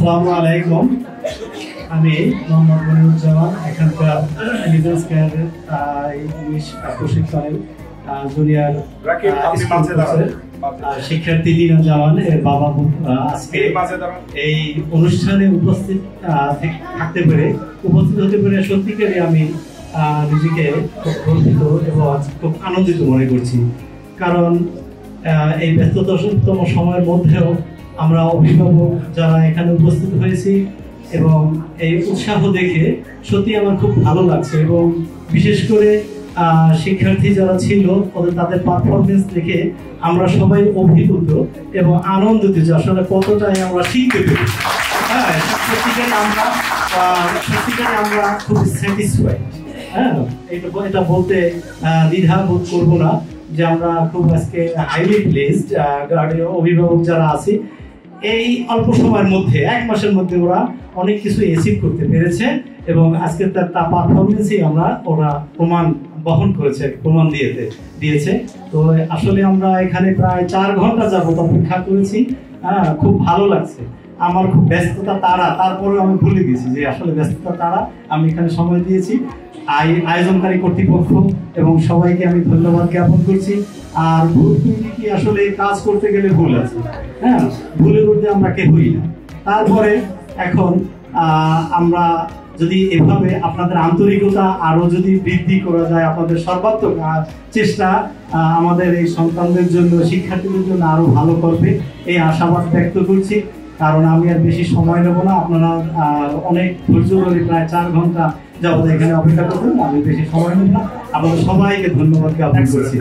আসসালামু আলাইকুম। আমি মোহাম্মদ মনিরুজ্জামান, এখানকার লিডার্স কেয়ারের ইংলিশ প্রশিক্ষণের জুনিয়র শিক্ষার্থী দিনা জামান এর বাবা। আজকে এই অনুষ্ঠানে উপস্থিত হতে পেরে সত্যিকারই আমি নিজেকে খুব গর্বিত এবং খুব আনন্দিত মনে করছি। কারণ এই ব্যস্ততম সময়ের মধ্যেও আমরা অভিভাবক যারা এখানে উপস্থিত হয়েছি এবং এই উৎসাহ দেখে সত্যি আমার খুব ভালো লাগছে এবং বিশেষ করে শিক্ষার্থী যারা ছিল তাদের পারফরমেন্স দেখে আমরা সবাই অভিভূত এবং আনন্দিত যে আসলে কতটাই আমরা শিখতে পেরেছি। হ্যাঁ, সত্যিকারে আমরা খুব স্যাটিসফাইড। হ্যাঁ, এটা বলতে দ্বিধা বোধ করবো না যে আমরা খুব আজকে হাইলি প্লেসড অভিভাবক যারা আছি এই অল্প সময়ের মধ্যে 1 মাসের মধ্যে ওরা অনেক কিছু অ্যাচিভ করতে পেরেছে এবং আজকে তার পারফরমেন্সই ওরা প্রমাণ বহন করেছে, প্রমাণ দিয়েছে। তো আসলে আমরা এখানে প্রায় 4 ঘন্টা যাবত অপেক্ষা করেছি। খুব ভালো লাগছে। আমার খুব ব্যস্ততা তাড়া, তারপরে আমি ভুলে গেছি যে আসলে ব্যস্ততা তাড়া। আমি এখানে সময় দিয়েছি। আয়োজনকারী কর্তৃপক্ষ এবং সবাইকে আমি ধন্যবাদ জ্ঞাপন করছি। আর ভুল কি আসলে কাজ করতে গেলে ভুল আছে, হ্যাঁ, ভুলের মধ্যে আমরা কেউই না। তারপরে এখন আমরা যদি এভাবে আপনাদের আন্তরিকতা আরো যদি বৃদ্ধি করা যায়, আপনাদের সর্বাত্মক চেষ্টা আমাদের এই সন্তানদের জন্য, শিক্ষার্থীদের জন্য আরো ভালো করবে এই আশাবাদ ব্যক্ত করছি। কারণ আমি আর বেশি সময় নেব না, আপনারা অনেক ধৈর্য ধরে প্রায় 4 ঘন্টা যাবত এখানে অপেক্ষা করবেন। আমি বেশি সময় নেব না। আপনাদের সবাইকে ধন্যবাদ জ্ঞাপন করছি।